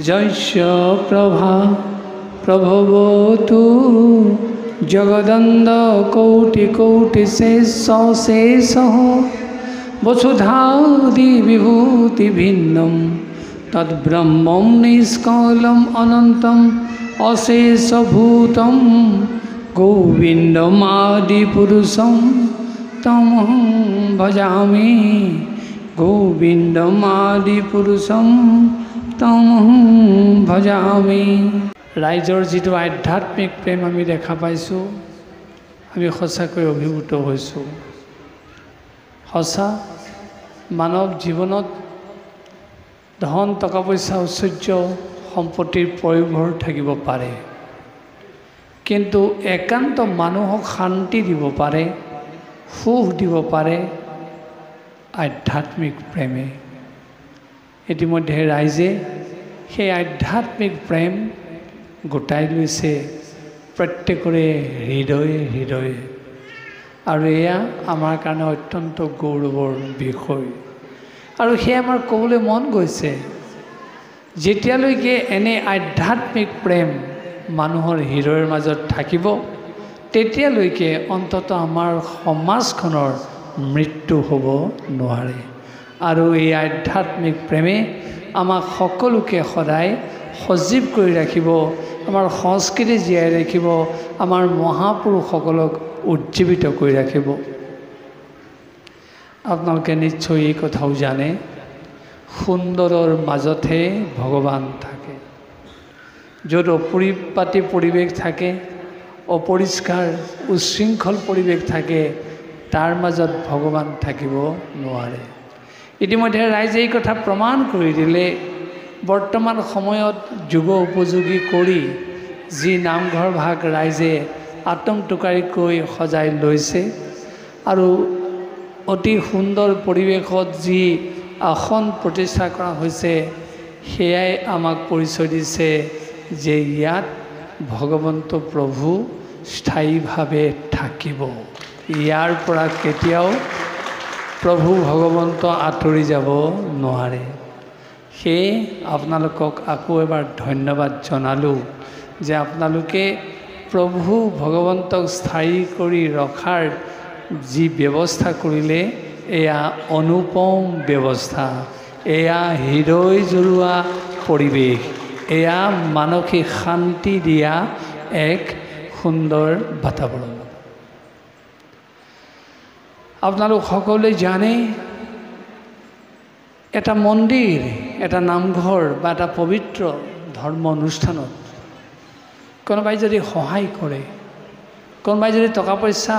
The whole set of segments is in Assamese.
जयस्य प्रभा प्रभवतु जगदन्द कोटि कोटि शेष वसुधादि विभूति भिन्नं तद्ब्रह्मं निष्कलम् अनन्तम् अशेषभूतं गोविन्दमादिपुरुषं तमहं भजामि गोविन्दमादिपुरुषं तमहं भजामि। राइजर जितो आध्यात्मिक प्रेम आमी देखा पाइছোঁ, आमी सचाকৈ अभिभूत হৈছোঁ। सचा मानव जीवनत धन टका पैसा ऐश्वर्य सम्पत्तिर परिभर থাকিব পাৰে, কিন্তু एकांत মানুহক शांति দিব পাৰে, সুখ দিব পাৰে आध्यात्मिक प्रेमे। इतिमध्ये राइजे সেই आध्यात्मिक प्रेम गोटाई लैছে प्रत्येकरे हृदय हृदय, और एया आमार कारण अत्यंत गौरवर विषय। और সেই आमार कबले मन গৈছে जेतियाলৈকে एने आध्यात्मिक प्रेम मानुहर हृदयर माजत থাকিব तेतियाলৈকে अंतत आमार समाजखনৰ मृत्यु हब নোৱাৰে। और এই आध्यात्मिक प्रेमे आमाक सकलोके सदाय सजीव কৰি ৰাখিব, आमार संस्कृति जीयाই ৰাখিব, आमार महापुरुषসকলক उज्जीवित কৰি ৰাখিব। আপোনালোকে নিশ্চয় এই কথাও জানে, সুন্দৰৰ মাজতহে ভগৱান থাকে। য'ত অপৰিপাটি পৰিৱেশ থাকে, অপৰিষ্কাৰ উশৃংখল পৰিৱেশ থাকে, তাৰ মাজত ভগৱান থাকিব নোৱাৰে। ইতিমধ্যে ৰাইজে এই কথা প্ৰমাণ কৰি দিলে। বৰ্তমান সময়ত যুগ উপযোগী কৰি যি নামঘৰ ভাগ ৰাইজে আটমটুকাৰিকৈ সজাই লৈছে, আৰু অতি সুন্দৰ পৰিৱেশত যি আসন প্ৰতিষ্ঠা কৰা হৈছে, সেয়াই আমাক পৰিচয় দিছে যে ইয়াত ভগৱন্ত প্ৰভু স্থায়ীভাৱে থাকিব। ইয়াৰ পৰা কেতিয়াও প্ৰভু ভগৱন্ত আঁতৰি যাব নোৱাৰে। সেয়ে আপোনালোকক আকৌ এবাৰ ধন্যবাদ জনালোঁ যে আপোনালোকে প্ৰভু ভগৱন্তক স্থায়ী কৰি ৰখাৰ যি ব্যৱস্থা কৰিলে, এয়া অনুপম ব্যৱস্থা, এয়া হৃদয় জুৰুৱা পৰিৱেশ, এয়া মানসিক শান্তি দিয়া এক সুন্দৰ বাতাবৰণ। আপোনালোক সকলোৱে জানে, এটা মন্দিৰ, এটা নামঘৰ বা এটা পবিত্ৰ ধৰ্ম অনুষ্ঠানত কোনোবাই যদি সহায় কৰে, কোনোবাই যদি টকা পইচা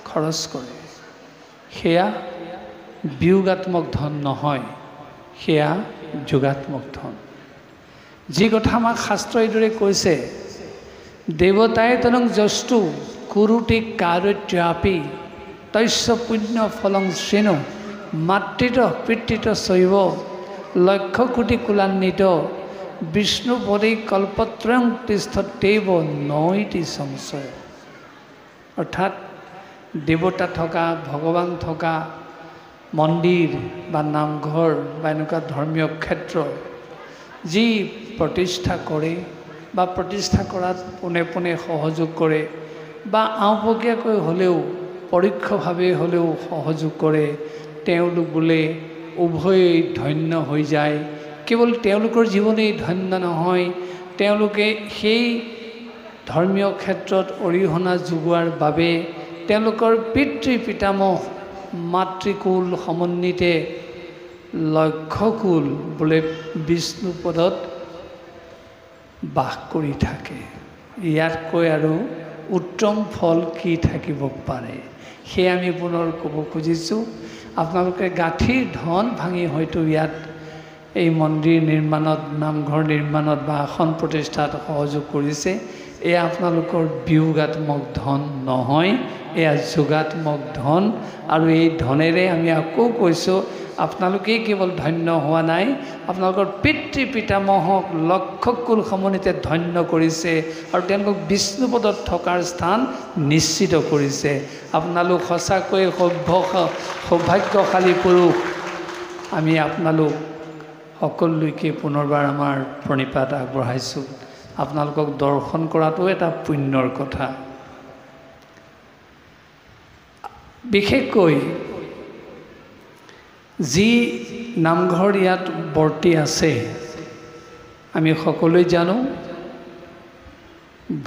খৰচ কৰে, সেয়া বিয়োগাত্মক ধন নহয়, সেয়া যোগাত্মক ধন। যি কথা আমাক শাস্ত্ৰই দৰে কৈছে, দেৱতাই তনং যস্তু কুৰুতি কাৰুত্যাপি তস্য পুণ্য ফলং শ্ৰেণু মাতৃত পিতৃত শৈৱ লক্ষ কোটি কুলান্বিত বিষ্ণু পদে কল্পত্ৰয়ং তিষ্ঠতেব নৈতি সংশয়। অৰ্থাৎ দেৱতা থকা, ভগৱান থকা মন্দিৰ বা নামঘৰ বা এনেকুৱা ধৰ্মীয় ক্ষেত্ৰ যি প্ৰতিষ্ঠা কৰে বা প্ৰতিষ্ঠা কৰাত পোনে পোনে সহযোগ কৰে বা আওপকীয়াকৈ হ'লেও পৰোক্ষভাৱে হ'লেও সহযোগ কৰে, তেওঁলোক বোলে উভয়েই ধন্য হৈ যায়। কেৱল তেওঁলোকৰ জীৱনেই ধন্য নহয়, তেওঁলোকে সেই ধৰ্মীয় ক্ষেত্ৰত অৰিহণা যোগোৱাৰ বাবে তেওঁলোকৰ পিতৃ পিতামহ মাতৃকুল সমন্বিতে লক্ষকুল বোলে বিষ্ণুপদত বাস কৰি থাকে। ইয়াতকৈ আৰু উত্তম ফল কি থাকিব পাৰে? সেয়ে আমি পুনৰ ক'ব খুজিছোঁ, আপোনালোকে গাঁঠিৰ ধন ভাঙি হয়তো ইয়াত এই মন্দিৰ নিৰ্মাণত, নামঘৰ নিৰ্মাণত বা আসন প্ৰতিষ্ঠাত সহযোগ কৰিছে, এয়া আপোনালোকৰ বিয়োগাত্মক ধন নহয়, এয়া যোগাত্মক ধন। আৰু এই ধনেৰে আমি আকৌ কৈছোঁ, আপোনালোকেই কেৱল ধন্য হোৱা নাই, আপোনালোকৰ পিতৃ পিতামহক লক্ষকুল সমন্বিতে ধন্য কৰিছে আৰু তেওঁলোকক বিষ্ণুপদত থকাৰ স্থান নিশ্চিত কৰিছে। আপোনালোক সঁচাকৈ সৌভাগ্যশালী পুৰুষ। আমি আপোনালোক সকলোকে পুনৰবাৰ আমাৰ প্ৰণিপাত আগবঢ়াইছোঁ। আপোনালোকক দৰ্শন কৰাটো এটা পুণ্যৰ কথা। বিশেষকৈ যি নামঘৰ ইয়াত বৰ্তি আছে, আমি সকলোৱে জানো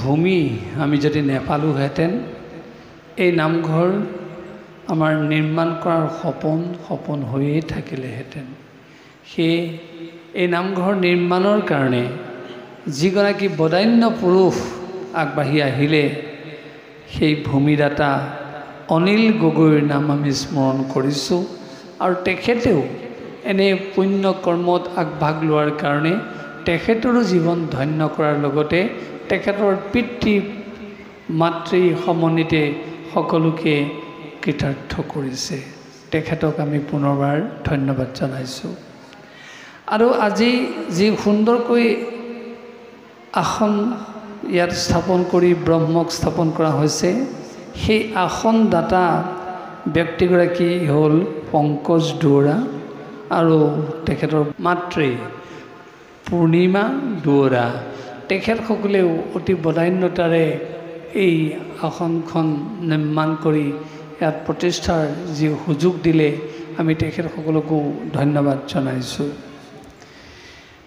ভূমি আমি যদি নেপালোহেঁতেন এই নামঘৰ আমাৰ নিৰ্মাণ কৰাৰ সপোন হৈয়ে থাকিলেহেঁতেন। সেয়ে এই নামঘৰ নিৰ্মাণৰ কাৰণে যিগৰাকী বদান্য পুৰুষ আগবাঢ়ি আহিলে সেই ভূমিদাতা অনিল গগৈৰ নাম আমি স্মৰণ কৰিছোঁ। আৰু তেখেতেও এনে পুণ্য কৰ্মত আগভাগ লোৱাৰ কাৰণে তেখেতৰো জীৱন ধন্য কৰাৰ লগতে তেখেতৰ পিতৃ মাতৃ সমন্বিতে সকলোকে কৃতাৰ্থ কৰিছে। তেখেতক আমি পুনৰবাৰ ধন্যবাদ জনাইছোঁ। আৰু আজি যি সুন্দৰকৈ আসন ইয়াত স্থাপন কৰি ব্ৰহ্মক স্থাপন কৰা হৈছে, সেই আসনদাতা ব্যক্তিগৰাকী হ'ল পংকজ দুৱৰা আৰু তেখেতৰ মাতৃ পূৰ্ণিমা দুৱৰা। তেখেতসকলেও অতি বদান্যতাৰে এই আসনখন নিৰ্মাণ কৰি ইয়াত প্ৰতিষ্ঠাৰ যি সুযোগ দিলে, আমি তেখেতসকলকো ধন্যবাদ জনাইছোঁ।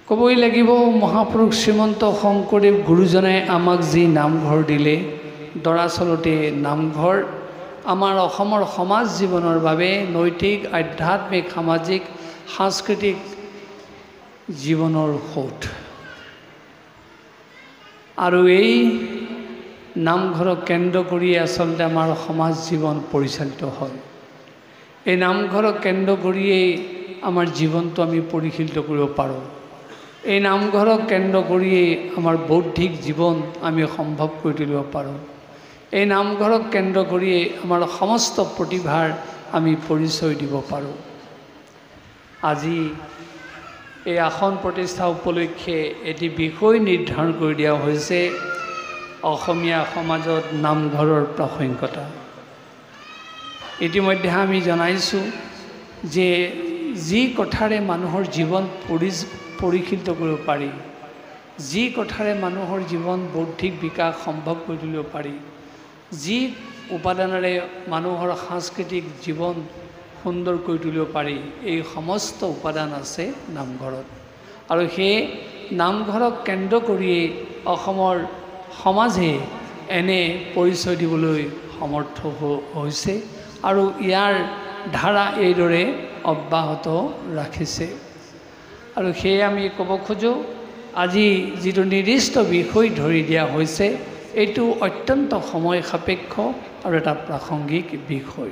ক'বই লাগিব মহাপুৰুষ শ্ৰীমন্ত শংকৰদেৱ গুৰুজনাই আমাক যি নামঘৰ দিলে, দৰাচলতে নামঘৰ আমাৰ অসমৰ সমাজ জীৱনৰ বাবে নৈতিক, আধ্যাত্মিক, সামাজিক, সাংস্কৃতিক জীৱনৰ সোঁত। আৰু এই নামঘৰক কেন্দ্ৰ কৰিয়ে আচলতে আমাৰ সমাজ জীৱন পৰিচালিত হয়। এই নামঘৰক কেন্দ্ৰ কৰিয়েই আমাৰ জীৱনটো আমি পৰিশীলিত কৰিব পাৰোঁ। এই নামঘৰক কেন্দ্ৰ কৰিয়েই আমাৰ বৌদ্ধিক জীৱন আমি সম্ভৱ কৰি তুলিব পাৰোঁ। এই নামঘৰক কেন্দ্ৰ কৰিয়েই আমাৰ সমস্ত প্ৰতিভাৰ আমি পৰিচয় দিব পাৰোঁ। আজি এই আসন প্ৰতিষ্ঠা উপলক্ষে এটি বিষয় নিৰ্ধাৰণ কৰি দিয়া হৈছে, অসমীয়া সমাজত নামঘৰৰ প্ৰাসংগিকতা। ইতিমধ্যে আমি জনাইছোঁ যে যি কথাৰে মানুহৰ জীৱন পৰিশীলিত কৰিব পাৰি, যি কথাৰে মানুহৰ জীৱন বৌদ্ধিক বিকাশ সম্ভৱ কৰি তুলিব পাৰি, যি উপাদানেৰে মানুহৰ সাংস্কৃতিক জীৱন সুন্দৰ কৰি তুলিব পাৰি, এই সমস্ত উপাদান আছে নামঘৰত। আৰু সেই নামঘৰক কেন্দ্ৰ কৰিয়েই অসমৰ সমাজে এনে পৰিচয় দিবলৈ সমৰ্থ হৈছে আৰু ইয়াৰ ধাৰা এইদৰে অব্যাহত ৰাখিছে। আৰু সেয়ে আমি ক'ব খোজোঁ, আজি যিটো নিৰ্দিষ্ট বিষয় ধৰি দিয়া হৈছে, এইটো অত্যন্ত সময় সাপেক্ষ আৰু এটা প্ৰাসংগিক বিষয়।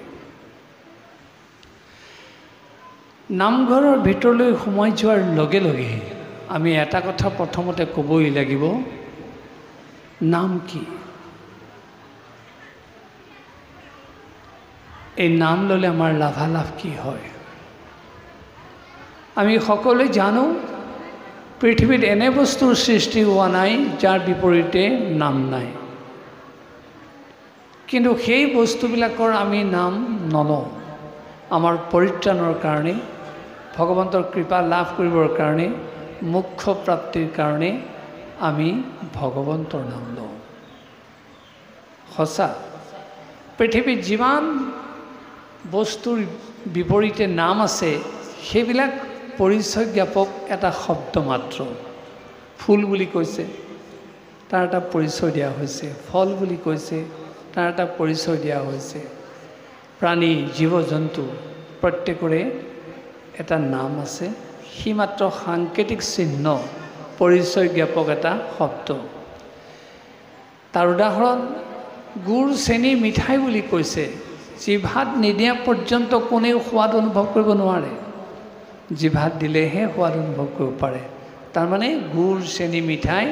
নামঘৰৰ ভিতৰলৈ সোমাই যোৱাৰ লগে লগে আমি এটা কথা প্ৰথমতে ক'বই লাগিব, নাম কি? এই নাম ল'লে আমাৰ লাভালাভ কি হয়? আমি সকলোৱে জানো পৃথিৱীত এনে বস্তুৰ সৃষ্টি হোৱা নাই যাৰ বিপৰীতে নাম নাই। কিন্তু সেই বস্তুবিলাকৰ আমি নাম নলওঁ। আমাৰ পৰিত্ৰাণৰ কাৰণে, ভগৱন্তৰ কৃপা লাভ কৰিবৰ কাৰণে, মোক্ষ প্ৰাপ্তিৰ কাৰণে আমি ভগৱন্তৰ নাম লওঁ। সঁচা, পৃথিৱীত যিমান বস্তুৰ বিপৰীতে নাম আছে, সেইবিলাক পৰিচয় জ্ঞাপক এটা শব্দ মাত্ৰ। ফুল বুলি কৈছে, তাৰ এটা পৰিচয় দিয়া হৈছে। ফল বুলি কৈছে, তাৰ এটা পৰিচয় দিয়া হৈছে। প্ৰাণী, জীৱ জন্তু প্ৰত্যেকৰে এটা নাম আছে, সি মাত্ৰ সাংকেতিক চিহ্ন, পৰিচয় জ্ঞাপক এটা শব্দ। তাৰ উদাহৰণ গুড়, চেনি, মিঠাই বুলি কৈছে। জিভাত নিদিয়া পৰ্যন্ত কোনেও সোৱাদ অনুভৱ কৰিব নোৱাৰে, জিভাত দিলেহে সোৱাদ অনুভৱ কৰিব পাৰে। তাৰমানে গুড়, চেনি, মিঠাই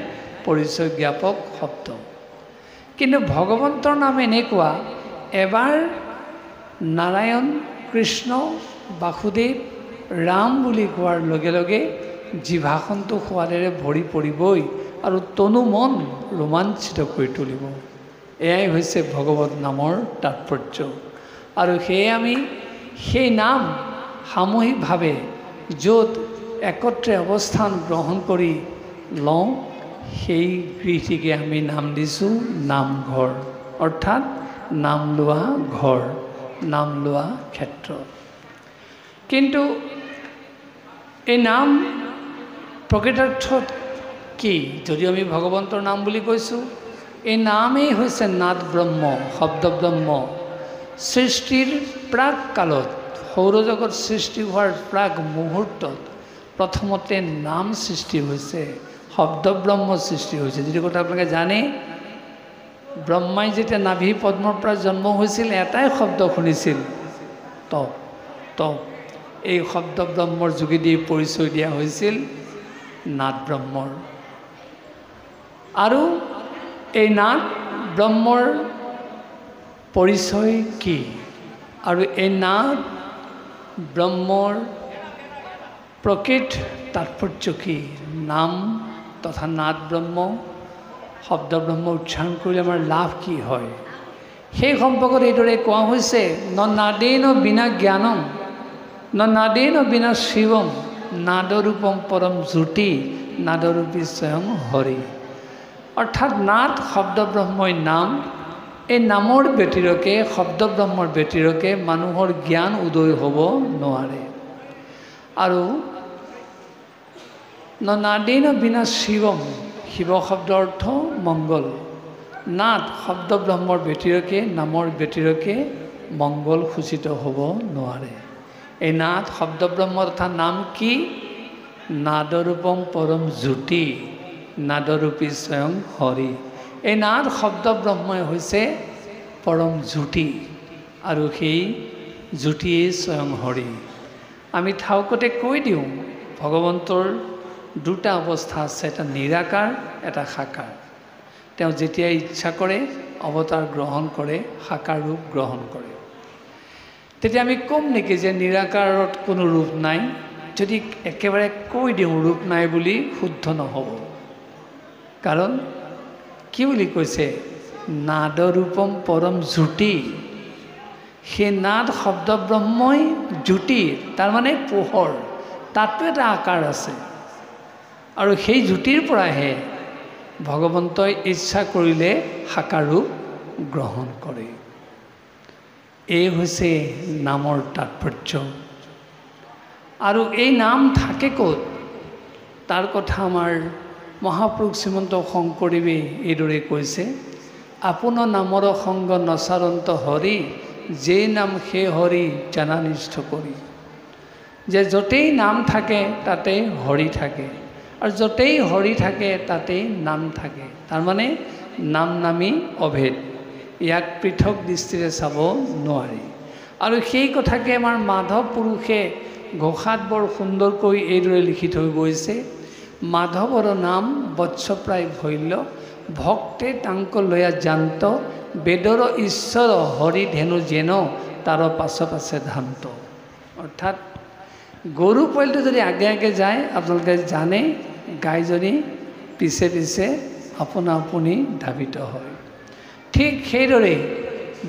পৰিচয় জ্ঞাপক শব্দ। কিন্তু ভগৱন্তৰ নাম এনেকুৱা, এবাৰ নাৰায়ণ, কৃষ্ণ, বাসুদেৱ, ৰাম বুলি কোৱাৰ লগে লগে জিভাখনটো সোৱাদেৰে ভৰি পৰিবই আৰু তনু মন ৰোমাঞ্চিত কৰি তুলিব। এয়াই হৈছে ভগৱত নামৰ তাৎপৰ্য। আৰু সেয়ে আমি সেই নাম সামূহিকভাৱে য'ত একত্ৰে অৱস্থান গ্ৰহণ কৰি লওঁ, সেই গৃহটিকে আমি নাম দিছোঁ নামঘৰ, অৰ্থাৎ নাম লোৱা ঘৰ, নাম লোৱা ক্ষেত্ৰ। কিন্তু এই নাম প্ৰকৃতাৰ্থত কি? যদিও আমি ভগৱন্তৰ নাম বুলি কৈছোঁ, এই নামেই হৈছে নাদ ব্ৰহ্ম, শব্দ ব্ৰহ্ম। সৃষ্টিৰ প্ৰাক কালত, সৌৰজগত সৃষ্টি হোৱাৰ প্ৰাক মুহূৰ্তত প্ৰথমতে নাম সৃষ্টি হৈছে, শব্দ ব্ৰহ্ম সৃষ্টি হৈছে। যিটো কথা আপোনালোকে জানে, ব্ৰহ্মাই যেতিয়া নাভি পদ্মৰ পৰা জন্ম হৈছিল, এটাই শব্দ শুনিছিল, তপ তপ। এই শব্দ ব্ৰহ্মৰ যোগেদি পৰিচয় দিয়া হৈছিল নাদ ব্ৰহ্মৰ। আৰু এই নাদ ব্ৰহ্মৰ পৰিচয় কি? আৰু এই নাদ ব্ৰহ্মৰ প্ৰকৃত তাৎপৰ্য কি? নাম তথা নাদ ব্ৰহ্ম, শব্দ ব্ৰহ্ম উচ্চাৰণ কৰিলে আমাৰ লাভ কি হয়, সেই সম্পৰ্কত এইদৰে কোৱা হৈছে, ন নাদেন বিনা জ্ঞানম, ন নাদেন বিনা শিৱম, নাদৰূপম পৰম জ্যোতি, নাদৰূপী স্বয়ং হৰি। অৰ্থাৎ নাদ শব্দ ব্ৰহ্মই নাম, এই নামৰ ব্যতিৰকে, শব্দ ব্ৰহ্মৰ ব্যতিৰকে মানুহৰ জ্ঞান উদয় হ'ব নোৱাৰে। আৰু ন নাদেন বিনা শিৱম, শিৱ শব্দৰ অৰ্থ মংগল। নাদ শব্দ ব্ৰহ্মৰ ব্যতিৰকে, নামৰ ব্যতিৰকে মংগল সূচিত হ'ব নোৱাৰে। এই নাদ শব্দ ব্ৰহ্ম তথা নাম কি? নাদৰূপম পৰম জ্যোতি, নাদৰূপী স্বয়ং হৰি। এই নাদ শব্দ ব্ৰহ্মই হৈছে পৰম জ্যোতি, আৰু সেই জ্যোতিয়েই স্বয়ং হৰি। আমি ঠাউকতে কৈ দিওঁ, ভগৱন্তৰ দুটা অৱস্থা আছে, এটা নিৰাকাৰ, এটা সাকাৰ। তেওঁ যেতিয়া ইচ্ছা কৰে অৱতাৰ গ্ৰহণ কৰে, সাকাৰ ৰূপ গ্ৰহণ কৰে। তেতিয়া আমি ক'ম নেকি যে নিৰাকাৰত কোনো ৰূপ নাই? যদি একেবাৰে কৈ দিওঁ ৰূপ নাই বুলি, শুদ্ধ নহ'ব। কাৰণ কি বুলি কৈছে? নাদৰূপম পৰম জ্যোতি। সেই নাদ শব্দ ব্ৰহ্মই জ্যোতি, তাৰমানে পোহৰ, তাতো এটা আকাৰ আছে। আৰু সেই জ্যোতিৰ পৰাহে ভগৱন্তই ইচ্ছা কৰিলে সাকাৰ ৰূপ গ্ৰহণ কৰে। এই হৈছে নামৰ তাৎপৰ্য। আৰু এই নাম থাকে ক'ত? তাৰ কথা আমাৰ মহাপুৰুষ শ্ৰীমন্ত শংকৰদেৱে এইদৰে কৈছে, আপোন নামৰ সংগ নচাৰন্ত হৰি, যে নাম সেই হৰি জানানিষ্ঠ কৰি। যে য'তেই নাম থাকে তাতেই হৰি থাকে, আৰু য'তেই হৰি থাকে তাতেই নাম থাকে। তাৰমানে নাম নামী অভেদ, ইয়াক পৃথক দৃষ্টিৰে চাব নোৱাৰি। আৰু সেই কথাকে আমাৰ মাধৱ পুৰুষে ঘোষাত বৰ সুন্দৰকৈ এইদৰে লিখি থৈ গৈছে, মাধৱৰ নাম বৎসপ্ৰায় ভৈল্য, ভক্তে তাংক লয়া জান্ত, বেদৰ ঈশ্বৰ হৰি ধেনু যেন, তাৰ পাছত আছে ধান্ত। অৰ্থাৎ গৰু পোৱালিটো যদি আগে আগে যায়, আপোনালোকে জানে গাইজনী পিছে পিছে আপোনা আপুনি ধাবিত হয়। ঠিক সেইদৰে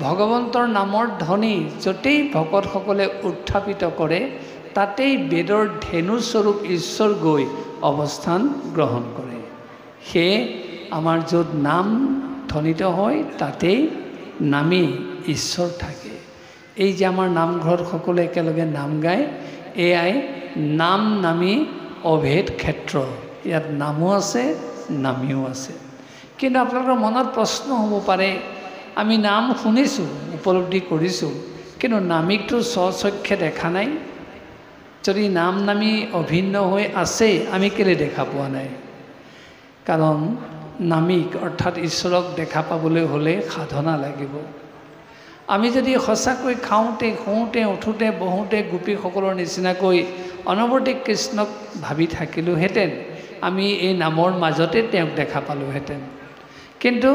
ভগৱন্তৰ নামৰ ধ্বনি য'তেই ভকতসকলে উত্থাপিত কৰে, তাতেই বেদৰ ধেনুস্বৰূপ ঈশ্বৰ গৈ অৱস্থান গ্ৰহণ কৰে। সেয়ে আমাৰ য'ত নাম ধ্বনিত হয়, তাতেই নামী ঈশ্বৰ থাকে। এই যে আমাৰ নামঘৰত সকলোৱে একেলগে নাম গায়, এয়াই নাম নামী অভেদ ক্ষেত্ৰ। ইয়াত নামো আছে, নামীও আছে। কিন্তু আপোনালোকৰ মনত প্ৰশ্ন হ'ব পাৰে, আমি নাম শুনিছোঁ, উপলব্ধি কৰিছোঁ, কিন্তু নামীকটো স্বচক্ষে দেখা নাই। যদি নাম নামী অভিন্ন হৈ আছে, আমি কেলৈ দেখা পোৱা নাই? কাৰণ নামীক অৰ্থাৎ ঈশ্বৰক দেখা পাবলৈ হ'লে সাধনা লাগিব। আমি যদি সঁচাকৈ খাওঁতে, শুওঁতে, উঠোঁতে, বহোঁতে গোপীসকলৰ নিচিনাকৈ অনবৰতে কৃষ্ণক ভাবি থাকিলোহেঁতেন, আমি এই নামৰ মাজতে তেওঁক দেখা পালোহেঁতেন। কিন্তু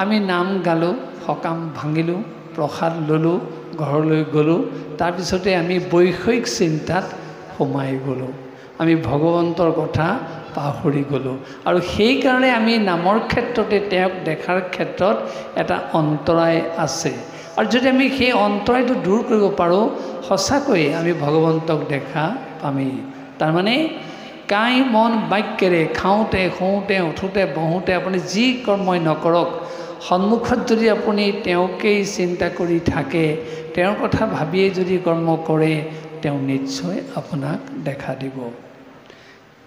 আমি নাম গালোঁ, সকাম ভাঙিলোঁ, প্ৰসাদ ল'লোঁ, ঘৰলৈ গ'লোঁ, তাৰপিছতে আমি বৈষয়িক চিন্তাত সোমাই গ'লোঁ, আমি ভগৱন্তৰ কথা পাহৰি গ'লোঁ। আৰু সেইকাৰণে আমি নামৰ ক্ষেত্ৰতে তেওঁক দেখাৰ ক্ষেত্ৰত এটা অন্তৰায় আছে। আৰু যদি আমি সেই অন্তৰায়টো দূৰ কৰিব পাৰোঁ, সঁচাকৈয়ে আমি ভগৱন্তক দেখা পামেই। তাৰমানে কাই মন বাক্যেৰে খাওঁতে শুওঁতে উঠোঁতে বহোঁতে আপুনি যি কৰ্মই নকৰক, সন্মুখত যদি আপুনি তেওঁকেই চিন্তা কৰি থাকে, তেওঁৰ কথা ভাবিয়েই যদি কৰ্ম কৰে, তেওঁ নিশ্চয় আপোনাক দেখা দিব।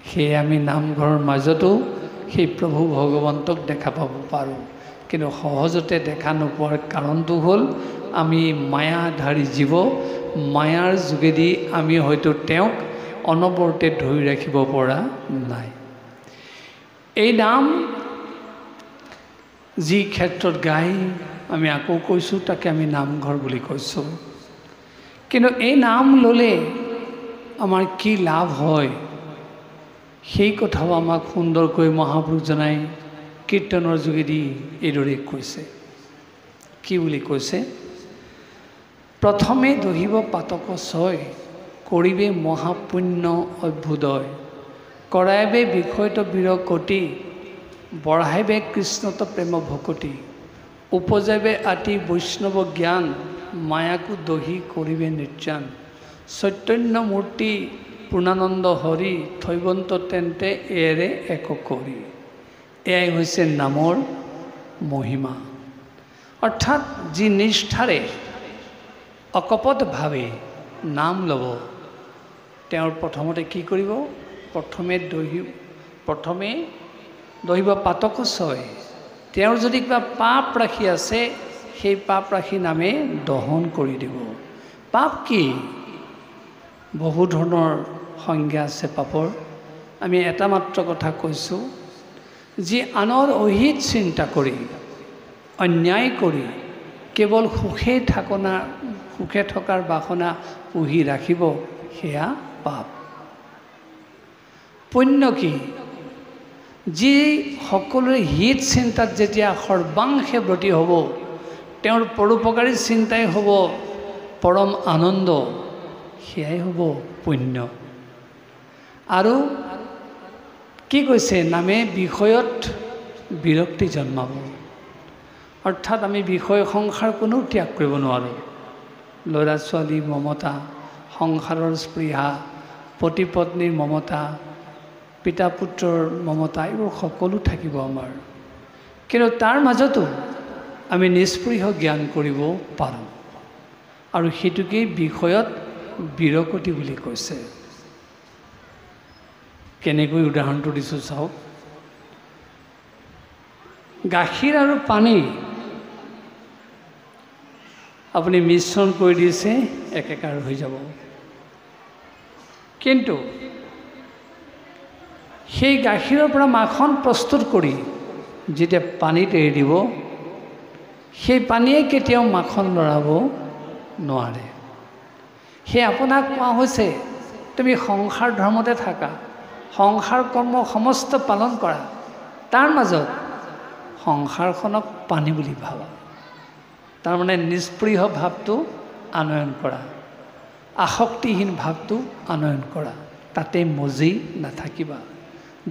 সেয়ে আমি নামঘৰৰ মাজতো সেই প্ৰভু ভগৱন্তক দেখা পাব পাৰোঁ। কিন্তু সহজতে দেখা নোপোৱাৰ কাৰণটো হ'ল আমি মায়াধাৰী জীৱ, মায়াৰ যোগেদি আমি হয়তো তেওঁক অনবৰতে ধৰি ৰাখিব পৰা নাই। এই নাম যি ক্ষেত্ৰত গাই আমি আকৌ কৈছোঁ, তাকে আমি নামঘৰ বুলি কৈছোঁ। কিন্তু এই নাম ল'লে আমাৰ কি লাভ হয়, সেই কথাও আমাক সুন্দৰকৈ মহাপুৰুষজনাই কীৰ্তনৰ যোগেদি এইদৰে কৈছে। কি বুলি কৈছে? প্ৰথমে দহিব পাতক ছয়, কৰিবে মহাপুণ্য অভ্যুদয়, কৰাইবে বিষয়ত বীৰকতি, বঢ়াইবে কৃষ্ণত প্ৰেম ভকতি, উপজাইবে আতি বৈষ্ণৱ জ্ঞান, মায়াকো দহি কৰিবে নিৰ্যান, চৈতন্য মূৰ্তি পূৰ্ণানন্দ হৰি, থৈবন্ত তেন্তে এৰে এক কৰি। এয়াই হৈছে নামৰ মহিমা। অৰ্থাৎ যি নিষ্ঠাৰে অকপটভাৱে নাম ল'ব, তেওঁৰ প্ৰথমতে কি কৰিব? প্ৰথমে দহিব পাতক ছয়। তেওঁৰ যদি কিবা পাপ ৰাশি আছে, সেই পাপ ৰাশি নামে দহন কৰি দিব। পাপ কি? বহু ধৰণৰ সংজ্ঞা আছে পাপৰ। আমি এটা মাত্ৰ কথা কৈছোঁ, যি আনৰ অহিত চিন্তা কৰি, অন্যায় কৰি, কেৱল সুখে থকাৰ বাসনা পুহি ৰাখিব, সেয়া পাপ। পুণ্য কি? যি সকলোৰে হিত চিন্তাত যেতিয়া সৰ্বাংশে ব্ৰতী হ'ব, তেওঁৰ পৰোপকাৰী চিন্তাই হ'ব পৰম আনন্দ, সেয়াই হ'ব পুণ্য। আৰু কি কৈছে? নামে বিষয়ত বিৰক্তি জন্মাব। অৰ্থাৎ আমি বিষয় সংসাৰ কোনো ত্যাগ কৰিব নোৱাৰোঁ। ল'ৰা ছোৱালীৰ মমতা, সংসাৰৰ স্পৃহা, পতি পত্নীৰ মমতা, পিতা পুত্ৰৰ মমতা, এইবোৰ সকলো থাকিব আমাৰ। কিন্তু তাৰ মাজতো আমি নিস্পৃহ জ্ঞান কৰিব পাৰোঁ, আৰু সেইটোকেই বিষয়ত বিৰকতি বুলি কৈছে। কেনেকৈ উদাহৰণটো দিছোঁ চাওক। গাখীৰ আৰু পানী আপুনি মিশ্ৰণ কৰি দিছে, একেকাৰ হৈ যাব। কিন্তু সেই গাখীৰৰ পৰা মাখন প্ৰস্তুত কৰি যেতিয়া পানীত এৰি দিব, সেই পানীয়ে কেতিয়াও মাখন লৰাব নোৱাৰে। সেই আপোনাক কোৱা হৈছে, তুমি সংসাৰ ধৰ্মতে থাকা, সংসাৰ কৰ্ম সমস্ত পালন কৰা, তাৰ মাজত সংসাৰখনক পানী বুলি ভাবা। তাৰমানে নিস্পৃহ ভাৱটো আনয়ন কৰা, আসক্তিহীন ভাৱটো আনয়ন কৰা, তাতে মজি নাথাকিবা।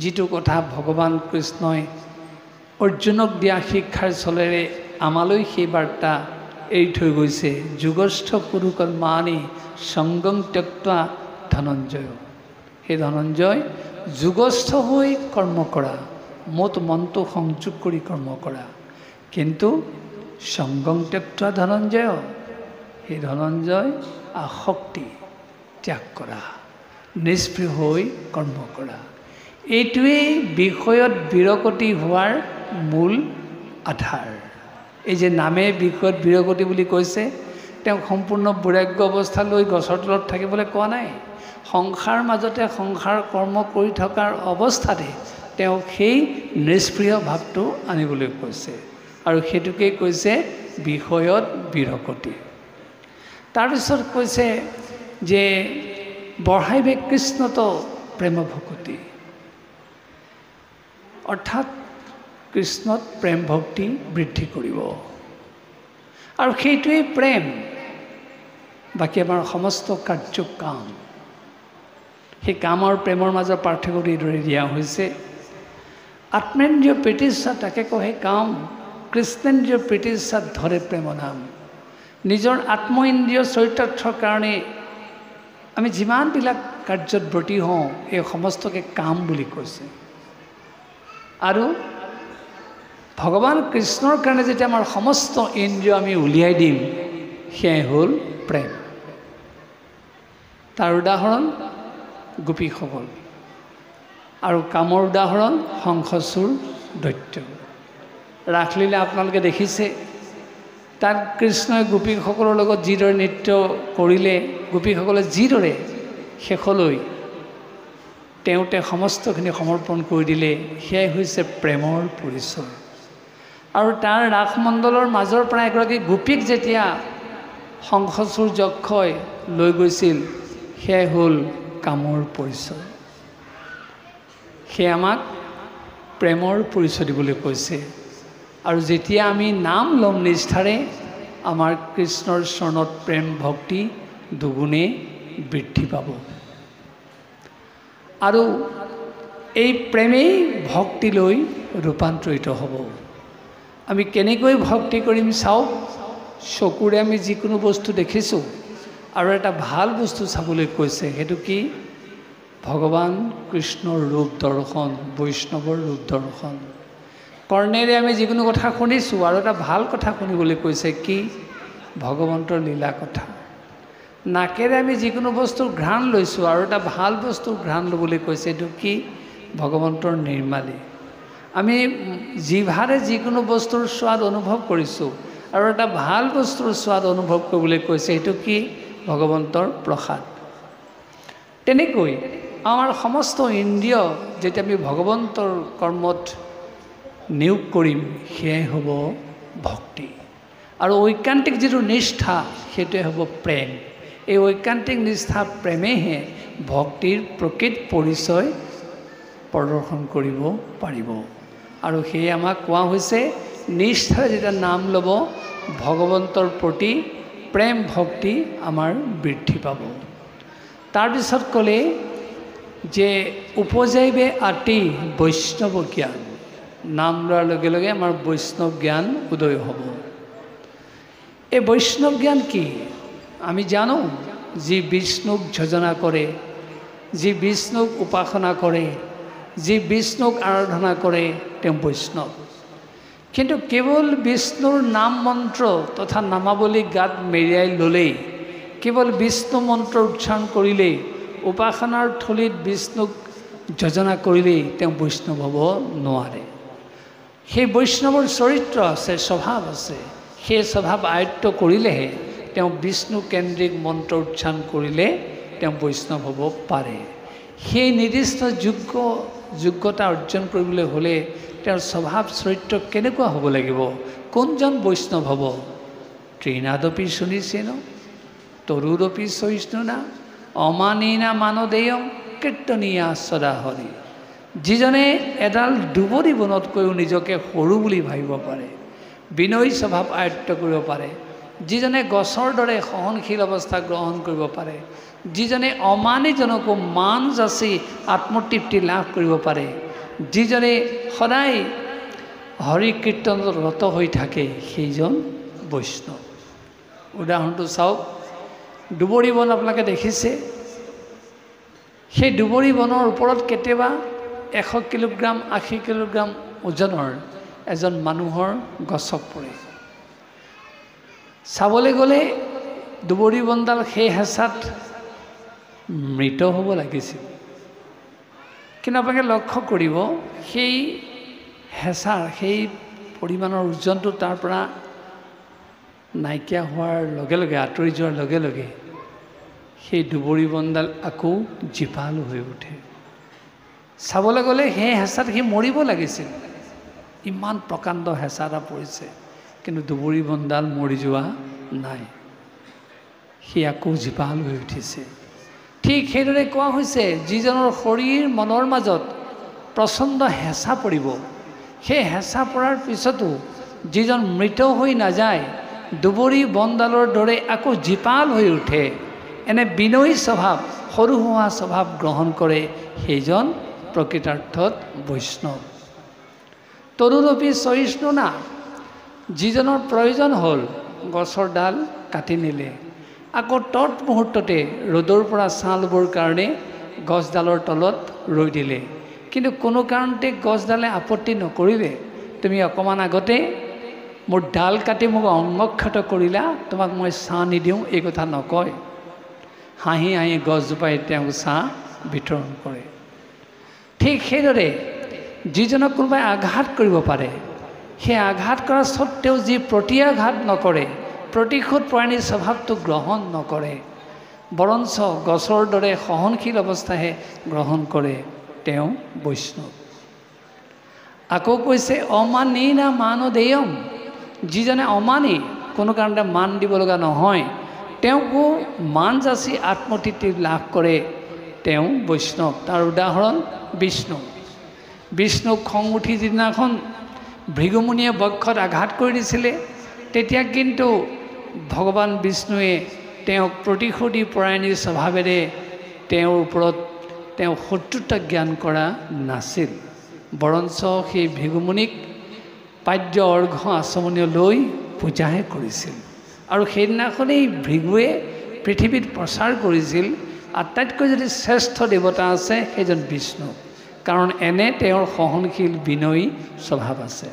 যিটো কথা ভগৱান কৃষ্ণই অৰ্জুনক দিয়া শিক্ষাৰ চলেৰে আমালৈ সেই বাৰ্তা এৰি থৈ গৈছে। যুগস্থ কুৰু কৰ্মাণি সংগং ত্যক্ত্বা ধনঞ্জয়। সেই ধনঞ্জয়, যুগস্থ হৈ কৰ্ম কৰা, মনটো সংযোগ কৰি কৰ্ম কৰা, কিন্তু সংগং ত্যক্ত্বা ধনঞ্জয়, সেই ধনঞ্জয় আসক্তি ত্যাগ কৰা, নিস্পৃহ হৈ কৰ্ম কৰা। এইটোৱেই বিষয়ত বিৰকতি হোৱাৰ মূল আধাৰ। এই যে নামে বিষয়ত বিৰকতি বুলি কৈছে, তেওঁক সম্পূৰ্ণ বৈৰাগ্য অৱস্থালৈ গছৰ তলত থাকিবলৈ কোৱা নাই। সংসাৰ মাজতে সংসাৰ কৰ্ম কৰি থকাৰ অৱস্থাতে তেওঁক সেই নিস্পৃহ ভাৱটো আনিবলৈ কৈছে, আৰু সেইটোকেই কৈছে বিষয়ত বিৰকতি। তাৰপিছত কৈছে যে বঢ়াইবে কৃষ্ণত প্ৰেম ভকতি। অৰ্থাৎ কৃষ্ণত প্ৰেম ভক্তি বৃদ্ধি কৰিব, আৰু সেইটোৱেই প্ৰেম। বাকী আমাৰ সমস্ত কাৰ্য কাম, সেই কাম আৰু প্ৰেমৰ মাজৰ পাৰ্থক্যটো এইদৰে দিয়া হৈছে। আত্মেন্দ্ৰিয় প্ৰীতিচ্ছা তাকে কহে কাম, কৃষ্ণেন্দ্ৰিয় প্ৰীতিচ্ছাত ধৰে প্ৰেম নাম। নিজৰ আত্ম ইন্দ্ৰিয় চৰিতাৰ্থৰ কাৰণে আমি যিমানবিলাক কাৰ্যত ব্ৰতী হওঁ এই সমস্তকে কাম বুলি কৈছে। আৰু ভগৱান কৃষ্ণৰ কাৰণে যেতিয়া আমাৰ সমস্ত ইন্দ্ৰিয় আমি উলিয়াই দিম সেয়াই হ'ল প্ৰেম। তাৰ উদাহৰণ গোপীসকল, আৰু কামৰ উদাহৰণ শংখচূড় দৈত্য। ৰাসলীলা আপোনালোকে দেখিছে, তাত কৃষ্ণই গোপীসকলৰ লগত যিদৰে নৃত্য কৰিলে, গোপীসকলে যিদৰে শেষলৈ তেওঁতে সমস্তখিনি সমৰ্পণ কৰি দিলে, সেয়াই হৈছে প্ৰেমৰ পৰিচয়। আৰু তাৰ ৰাসমণ্ডলৰ মাজৰ পৰা এগৰাকী গোপীক যেতিয়া শংখচূড় যক্ষই লৈ গৈছিল, সেয়াই হ'ল কামৰ পৰিচয়। সেয়া আমাক প্ৰেমৰ পৰিচয় দিবলৈ কৈছে। আৰু যেতিয়া আমি নাম ল'ম নিষ্ঠাৰে, আমাৰ কৃষ্ণৰ চৰণত প্ৰেম ভক্তি দুগুণে বৃদ্ধি পাব। আৰু এই প্ৰেমেই ভক্তিলৈ ৰূপান্তৰিত হ'ব। আমি কেনেকৈ ভক্তি কৰিম চাওক। চকুৰে আমি যিকোনো বস্তু দেখিছোঁ, আৰু এটা ভাল বস্তু চাবলৈ কৈছে, সেইটো কি? ভগৱান কৃষ্ণৰ ৰূপ দৰ্শন, বৈষ্ণৱৰ ৰূপ দৰ্শন। কৰ্ণেৰে আমি যিকোনো কথা শুনিছোঁ, আৰু এটা ভাল কথা শুনিবলৈ কৈছে, কি? ভগৱন্তৰ লীলা কথা। নাকেৰে আমি যিকোনো বস্তুৰ ঘ্ৰাণ লৈছোঁ, আৰু এটা ভাল বস্তুৰ ঘ্ৰাণ ল'বলৈ কৈছে, এইটো কি? ভগৱন্তৰ নিৰ্মালী। আমি জিভাৰে যিকোনো বস্তুৰ স্বাদ অনুভৱ কৰিছোঁ, আৰু এটা ভাল বস্তুৰ স্বাদ অনুভৱ কৰিবলৈ কৈছে, এইটো কি? ভগৱন্তৰ প্ৰসাদ। তেনেকৈ আমাৰ সমস্ত ইন্দ্ৰিয় যেতিয়া আমি ভগৱন্তৰ কৰ্মত নিয়োগ কৰিম, সেয়াই হ'ব ভক্তি। আৰু ঐকান্তিক যিটো নিষ্ঠা, সেইটোৱে হ'ব প্ৰেম। এই ঐকান্তিক নিষ্ঠা প্ৰেমেহে ভক্তিৰ প্ৰকৃত পৰিচয় প্ৰদৰ্শন কৰিব পাৰিব। আৰু সেয়ে আমাক কোৱা হৈছে, নিষ্ঠাৰে যেতিয়া নাম ল'ব, ভগৱন্তৰ প্ৰতি প্ৰেম ভক্তি আমাৰ বৃদ্ধি পাব। তাৰপিছত ক'লে যে উপজাইবে আতি বৈষ্ণৱ জ্ঞান। নাম লোৱাৰ লগে লগে আমাৰ বৈষ্ণৱ জ্ঞান উদয় হ'ব। এই বৈষ্ণৱ জ্ঞান কি? আমি জানো, যি বিষ্ণুক ভজনা কৰে, যি বিষ্ণুক উপাসনা কৰে, যি বিষ্ণুক আৰাধনা কৰে, তেওঁ বৈষ্ণৱ। কিন্তু কেৱল বিষ্ণুৰ নাম মন্ত্ৰ তথা নামাৱলী গাত মেৰিয়াই ল'লেই, কেৱল বিষ্ণু মন্ত্ৰ উচ্চাৰণ কৰিলেই, উপাসনাৰ থলীত বিষ্ণুক যোজনা কৰিলেই তেওঁ বৈষ্ণৱ হ'ব নোৱাৰে। সেই বৈষ্ণৱৰ চৰিত্ৰ আছে, স্বভাৱ আছে। সেই স্বভাৱ আয়ত্ব কৰিলেহে তেওঁ বিষ্ণু কেন্দ্ৰিক মন্ত্ৰ উচ্চাৰণ কৰিলে তেওঁ বৈষ্ণৱ হ'ব পাৰে। সেই নিৰ্দিষ্ট যোগ্যতা অৰ্জন কৰিবলৈ হ'লে তেওঁৰ স্বভাৱ চৰিত্ৰ কেনেকুৱা হ'ব লাগিব? কোনজন বৈষ্ণৱ হ'ব? তৃণাদপি শুনিছেন তৰুৰপি সহিষ্ণুনা অমানিনা মানদেয়ম কীৰ্তনীয়া সদা হৰি। যিজনে এডাল দুবৰি বনতকৈও নিজকে সৰু বুলি ভাবিব পাৰে, বিনয়ী স্বভাৱ আয়ত্ব কৰিব পাৰে, যিজনে গছৰ দৰে সহনশীল অৱস্থা গ্ৰহণ কৰিব পাৰে, যিজনে অমানিজনকো মান যাচি আত্মতৃপ্তি লাভ কৰিব পাৰে, যিজনে সদায় হৰি কীৰ্তনত ৰত হৈ থাকে, সেইজন বৈষ্ণৱ। উদাহৰণটো চাওক, দুবৰি বন আপোনালোকে দেখিছে। সেই দুবৰি বনৰ ওপৰত কেতিয়াবা 100 কিলোগ্ৰাম 80 কিলোগ্ৰাম ওজনৰ এজন মানুহৰ গছক পৰে। চাবলৈ গ'লে দুবৰি বনডাল সেই হেঁচাত মৃত হ'ব লাগিছিল। কিন্তু আপোনালোকে লক্ষ্য কৰিব, সেই হেঁচাৰ সেই পৰিমাণৰ ওজনটো তাৰ পৰা নাইকিয়া হোৱাৰ লগে লগে, আঁতৰি যোৱাৰ লগে লগে সেই দুবৰি বনডাল আকৌ জীপাল হৈ উঠে। চাবলৈ গ'লে সেই হেঁচাত সি মৰিব লাগিছিল, ইমান প্ৰকাণ্ড হেঁচা এটা পৰিছে। কিন্তু দুবৰি বনডাল মৰি যোৱা নাই, সি আকৌ জীপাল হৈ উঠিছে। ঠিক সেইদৰে কোৱা হৈছে, যিজনৰ শৰীৰ মনৰ মাজত প্ৰচণ্ড হেঁচা পৰিব, সেই হেঁচা পৰাৰ পিছতো যিজন মৃত হৈ নাযায়, দুবৰি বনডালৰ দৰে আকৌ জীপাল হৈ উঠে, এনে বিনয়ী স্বভাৱ, সৰু হোৱা স্বভাৱ গ্ৰহণ কৰে, সেইজন প্ৰকৃতাৰ্থত বৈষ্ণৱ। তৰুৰপি সহিষ্ণুনা, যিজনৰ প্ৰয়োজন হ'ল গছৰ ডাল কাটি নিলে, আকৌ তৎমুহূৰ্ততে ৰ'দৰ পৰা ছাঁ ল'বৰ কাৰণে গছডালৰ তলত ৰৈ দিলে কিন্তু কোনো কাৰণতে গছডালে আপত্তি নকৰিলে তুমি অকণমান আগতে মোৰ ডাল কাটি মোক অংগক্ষত কৰিলা তোমাক মই ছাঁ নিদিওঁ এই কথা নকয় হাঁহি হাঁহি গছজোপাই তেওঁক ছাঁ বিতৰণ কৰে ঠিক সেইদৰে যিজনক কোনোবাই আঘাত কৰিব পাৰে সেই আঘাত কৰা স্বত্তেও যি প্ৰতিআঘাত নকৰে প্ৰতিশোধ পৰায়ণীৰ স্বভাৱটো গ্ৰহণ নকৰে বৰঞ্চ গছৰ দৰে সহনশীল অৱস্থাহে গ্ৰহণ কৰে তেওঁ বৈষ্ণৱ আকৌ কৈছে অমানিনা মানদেয়ম যিজনে অমানি কোনো কাৰণতে মান দিব লগা নহয় তেওঁকো মান যাচি আত্মতৃপ্তি লাভ কৰে তেওঁ বৈষ্ণৱ তাৰ উদাহৰণ বিষ্ণু বিষ্ণুক খং উঠি যিদিনাখন ভৃগুমুনিয়ে বক্ষত আঘাত কৰি দিছিলে তেতিয়া কিন্তু ভগৱান বিষ্ণুৱে তেওঁক প্ৰতিশোধী পৰায়ণীৰ স্বভাৱেৰে তেওঁৰ ওপৰত তেওঁ শত্ৰুতা জ্ঞান কৰা নাছিল বৰঞ্চ সেই ভৃগুমুনিক পাদ্য অৰ্ঘ আচমনীয় লৈ পূজাহে কৰিছিল আৰু সেইদিনাখনেই ভৃগুৱে পৃথিৱীত প্ৰচাৰ কৰিছিল আটাইতকৈ যদি শ্ৰেষ্ঠ দেৱতা আছে সেইজন বিষ্ণু কাৰণ এনে তেওঁৰ সহনশীল বিনয়ী স্বভাৱ আছে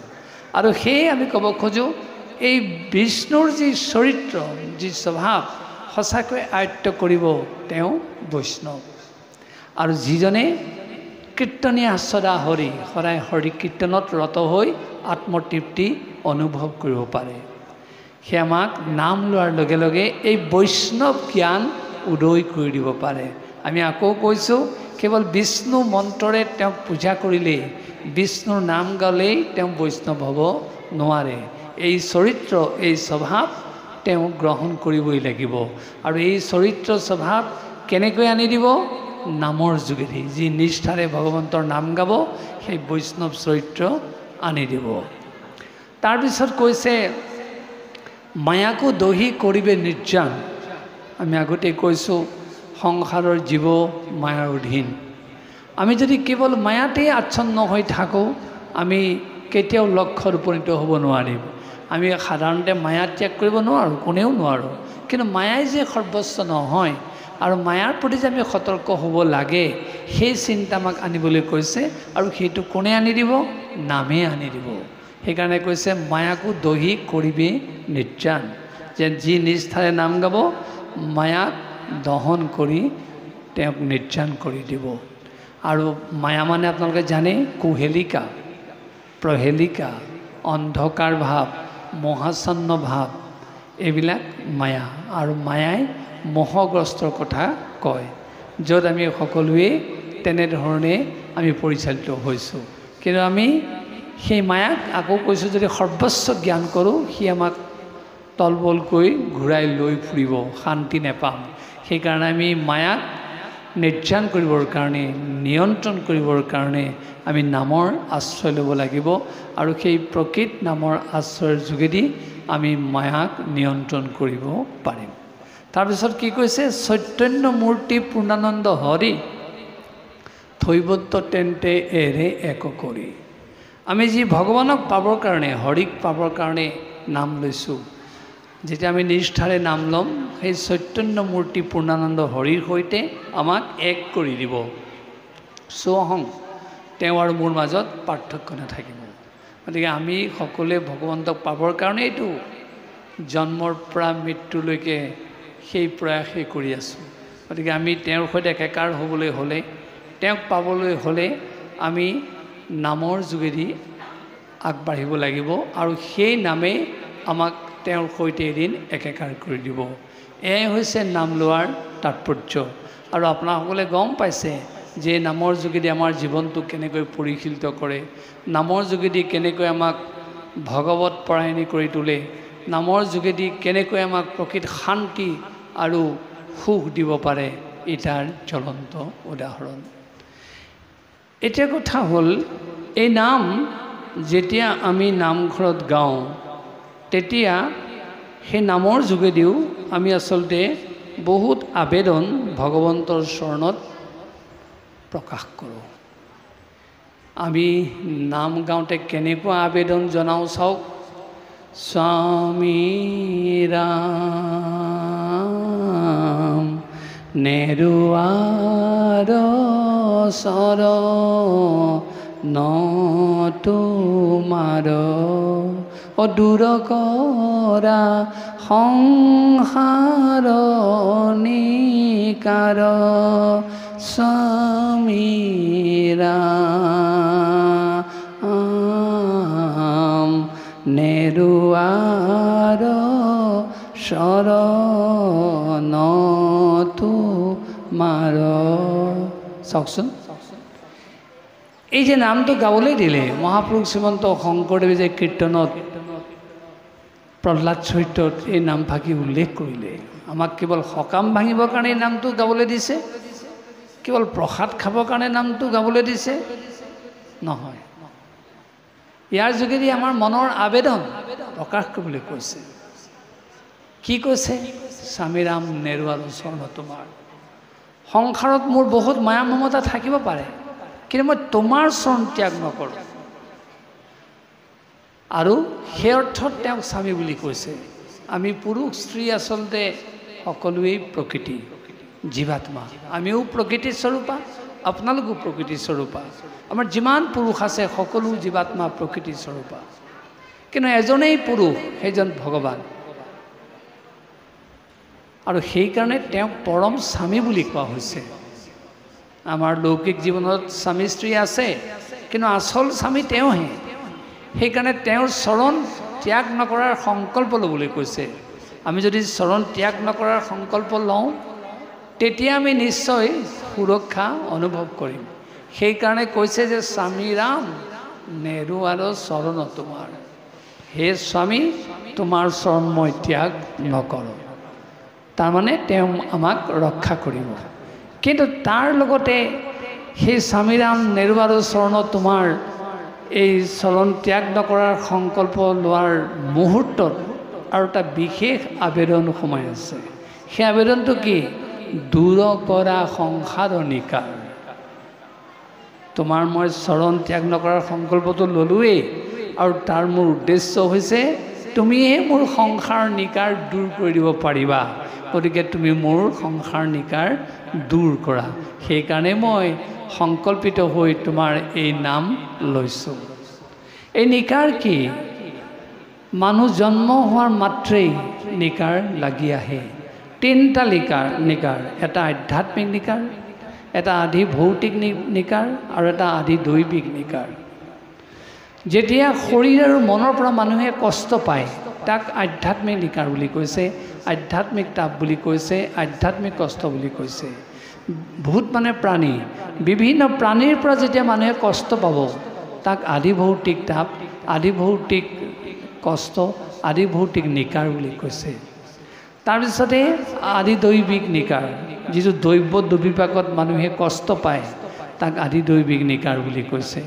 আৰু সেয়ে আমি ক'ব খোজোঁ এই বিষ্ণুৰ যি চৰিত্ৰ যি স্বভাৱ সঁচাকৈ আয়ত্ত কৰিব তেওঁ বৈষ্ণৱ আৰু যিজনে কীৰ্তনীয়া সদা হৰি সদায় হৰি কীৰ্তনত ৰত হৈ আত্মতৃপ্তি অনুভৱ কৰিব পাৰে সেই আমাক নাম লোৱাৰ লগে লগে এই বৈষ্ণৱ জ্ঞান উদয় কৰি দিব পাৰে আমি আকৌ কৈছোঁ কেৱল বিষ্ণু মন্ত্ৰৰে তেওঁক পূজা কৰিলেই বিষ্ণুৰ নাম গালেই তেওঁ বৈষ্ণৱ হ'ব নোৱাৰে এই চৰিত্ৰ এই স্বভাৱ তেওঁ গ্ৰহণ কৰিবই লাগিব আৰু এই চৰিত্ৰ স্বভাৱ কেনেকৈ আনি দিব নামৰ যোগেদি যি নিষ্ঠাৰে ভগৱন্তৰ নাম গাব সেই বৈষ্ণৱ চৰিত্ৰ আনি দিব তাৰপিছত কৈছে মায়াকো দহি কৰিবে নিৰ্যান আমি আগতে কৈছোঁ সংসাৰৰ জীৱ মায়াৰ অধীন আমি যদি কেৱল মায়াতেই আচ্ছন্ন হৈ থাকোঁ আমি কেতিয়াও লক্ষ্যত উপনীত হ'ব নোৱাৰিম আমি সাধাৰণতে মায়া ত্যাগ কৰিব নোৱাৰোঁ কোনেও নোৱাৰোঁ কিন্তু মায়াই যে সৰ্বস্ব নহয় আৰু মায়াৰ প্ৰতি যে আমি সতৰ্ক হ'ব লাগে সেই চিন্তা আমাক আনিবলৈ কৈছে আৰু সেইটো কোনে আনি দিব নামে আনি দিব সেইকাৰণে কৈছে মায়াকো দহি কৰিবি নিৰ্যান যে যি নিষ্ঠাৰে নাম গাব মায়াক দহন কৰি তেওঁক নিৰ্যান কৰি দিব আৰু মায়া মানে আপোনালোকে জানে কুহেলিকা প্ৰহেলিকা অন্ধকাৰ ভাৱ মহাচ্ছন্ন ভাৱ এইবিলাক মায়া আৰু মায়াই মোহগ্ৰস্তৰ কথা কয় য'ত আমি সকলোৱে তেনেধৰণে আমি পৰিচালিত হৈছোঁ কিন্তু আমি সেই মায়াক আকৌ কৈছোঁ যদি সৰ্বস্ব জ্ঞান কৰোঁ সি আমাক তলবলকৈ ঘূৰাই লৈ ফুৰিব শান্তি নেপাম সেইকাৰণে আমি মায়াক নিৰ্যান কৰিবৰ কাৰণে নিয়ন্ত্ৰণ কৰিবৰ কাৰণে আমি নামৰ আশ্ৰয় ল'ব লাগিব আৰু সেই প্ৰকৃত নামৰ আশ্ৰয়ৰ যোগেদি আমি মায়াক নিয়ন্ত্ৰণ কৰিব পাৰিম তাৰপিছত কি কৈছে চৈতন্য মূৰ্তি পূৰ্ণানন্দ হৰি থৈবত্য তেন্তে এৰে এক কৰি আমি যি ভগৱানক পাবৰ কাৰণে হৰিক পাবৰ কাৰণে নাম লৈছোঁ যেতিয়া আমি নিষ্ঠাৰে নাম ল'ম সেই চৈতন্য মূৰ্তি পূৰ্ণানন্দ হৰিৰ সৈতে আমাক এক কৰি দিব স্বহং তেওঁ আৰু মোৰ মাজত পাৰ্থক্য নাথাকিব গতিকে আমি সকলোৱে ভগৱন্তক পাবৰ কাৰণেইতো জন্মৰ পৰা মৃত্যুলৈকে সেই প্ৰয়াসেই কৰি আছোঁ গতিকে আমি তেওঁৰ সৈতে একাকাৰ হ'বলৈ হ'লে তেওঁক পাবলৈ হ'লে আমি নামৰ যোগেদি আগবাঢ়িব লাগিব আৰু সেই নামেই আমাক তেওঁৰ সৈতে এদিন একাকাৰ কৰি দিব এয়াই হৈছে নাম লোৱাৰ তাৎপৰ্য আৰু আপোনাসকলে গম পাইছে যে নামৰ যোগেদি আমাৰ জীৱনটো কেনেকৈ পৰিশীলিত কৰে নামৰ যোগেদি কেনেকৈ আমাক ভগৱত পৰায়ণী কৰি তোলে নামৰ যোগেদি কেনেকৈ আমাক প্ৰকৃত শান্তি আৰু সুখ দিব পাৰে ই তাৰ জ্বলন্ত উদাহৰণ এতিয়া কথা হ'ল এই নাম যেতিয়া আমি নামঘৰত গাওঁ তেতিয়া সেই নামৰ যোগেদিও আমি আচলতে বহুত আবেদন ভগৱন্তৰ চৰণত প্ৰকাশ কৰোঁ আমি নাম গাওঁতে কেনেকুৱা আবেদন জনাওঁ চাওক স্বামী ৰাম নেৰুৱাৰ চৰণ তোমাৰ দূৰ কৰা সংসাৰ নিকাৰ স্বামীৰাম নেৰুৱাৰ চৰণ তোমাৰ। চাওকচোন, এই যে নামটো গাবলৈ দিলে মহাপুৰুষ শ্ৰীমন্ত শংকৰদেৱে যে কীৰ্তনত প্ৰহ্লাদ চৰিত্ৰত এই নামফাঁকি উল্লেখ কৰিলে, আমাক কেৱল সকাম ভাঙিবৰ কাৰণে এই নামটো গাবলৈ দিছে, কেৱল প্ৰসাদ খাবৰ কাৰণে নামটো গাবলৈ দিছে নহয়। ইয়াৰ যোগেদি আমাৰ মনৰ আবেদন প্ৰকাশ কৰিবলৈ কৈছে। কি কৈছে? স্বামীৰাম নেৰুৱাৰ চৰণ তোমাৰ। সংসাৰত মোৰ বহুত মায়া মমতা থাকিব পাৰে, কিন্তু মই তোমাৰ চৰণ ত্যাগ নকৰোঁ। আৰু সেই অৰ্থত তেওঁক স্বামী বুলি কৈছে। আমি পুৰুষ স্ত্ৰী আচলতে সকলোৱেই প্ৰকৃতি, জীৱাত্মা। আমিও প্ৰকৃতিৰ স্বৰূপা, আপোনালোকো প্ৰকৃতিৰ স্বৰূপা। আমাৰ যিমান পুৰুষ আছে সকলো জীৱাত্মা প্ৰকৃতিৰ স্বৰূপা, কিন্তু এজনেই পুৰুষ, সেইজন ভগৱান। আৰু সেইকাৰণে তেওঁক পৰম স্বামী বুলি কোৱা হৈছে। আমাৰ লৌকিক জীৱনত স্বামী স্ত্ৰী আছে, কিন্তু আচল স্বামী তেওঁহে। সেইকাৰণে তেওঁৰ চৰণ ত্যাগ নকৰাৰ সংকল্প ল'বলৈ কৈছে। আমি যদি চৰণ ত্যাগ নকৰাৰ সংকল্প লওঁ, তেতিয়া আমি নিশ্চয় সুৰক্ষা অনুভৱ কৰিম। সেইকাৰণে কৈছে যে স্বামীৰাম নেৰুৱাৰ চৰণ তোমাৰ। হে স্বামী, তোমাৰ চৰণ মই ত্যাগ নকৰোঁ। তাৰমানে তেওঁ আমাক ৰক্ষা কৰিব। কিন্তু তাৰ লগতে সেই স্বামীৰাম নেৰুৱাৰ চৰণ তোমাৰ এই চৰণ ত্যাগ নকৰাৰ সংকল্প লোৱাৰ মুহূৰ্তত আৰু এটা বিশেষ আবেদন সোমাই আছে। সেই আবেদনটো কি? দূৰ কৰা সংসাৰ নিকাৰ। তোমাৰ মই চৰণ ত্যাগ নকৰাৰ সংকল্পটো ল'লোৱেই, আৰু তাৰ মোৰ উদ্দেশ্য হৈছে তুমিহে মোৰ সংসাৰ নিকাৰ দূৰ কৰি দিব পাৰিবা। গতিকে তুমি মোৰ সংসাৰ নিকাৰ দূৰ কৰা। সেইকাৰণে মই সংকল্পিত হৈ তোমাৰ এই নাম লৈছোঁ। এই নিকাৰ কি? মানুহ জন্ম হোৱাৰ মাত্ৰেই নিকাৰ লাগি আহে। তিনিটা নিকাৰ, এটা আধ্যাত্মিক নিকাৰ, এটা আধি ভৌতিক নিকাৰ আৰু এটা আধি দৈবিক নিকাৰ। যেতিয়া শৰীৰ আৰু মনৰ পৰা মানুহে কষ্ট পায়, তাক আধ্যাত্মিক নিকাৰ বুলি কৈছে, আধ্যাত্মিক তাপ বুলি কৈছে, আধ্যাত্মিক কষ্ট বুলি কৈছে। বহুত মানে প্ৰাণী, বিভিন্ন প্ৰাণীৰ পৰা যেতিয়া মানুহে কষ্ট পাব, তাক আধি ভৌতিক তাপ, আধি ভৌতিক কষ্ট, আধি ভৌতিক নিকাৰ বুলি কৈছে। তাৰপিছতে আধি দৈবিক নিকাৰ, যিটো দৈৱ দুৰ্বিপাকত মানুহে কষ্ট পায়, তাক আধি দৈবিক নিকাৰ বুলি কৈছে।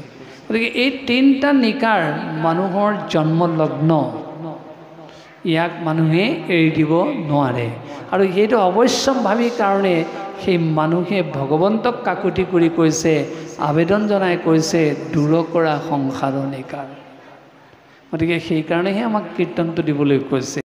গতিকে এই তিনিটা নিকাৰ মানুহৰ জন্মলগ্ন, ইয়াক মানুহে এৰি দিব নোৱাৰে। আৰু সেইটো অৱশ্যম্ভাৱী কাৰণে সেই মানুহে ভগৱন্তক কাকুতি কৰি কৈছে, আবেদন জনাই কৈছে, দূৰ কৰা সংসাৰ নিকাৰ। গতিকে সেইকাৰণেহে আমাক কীৰ্তনটো দিবলৈ কৈছে।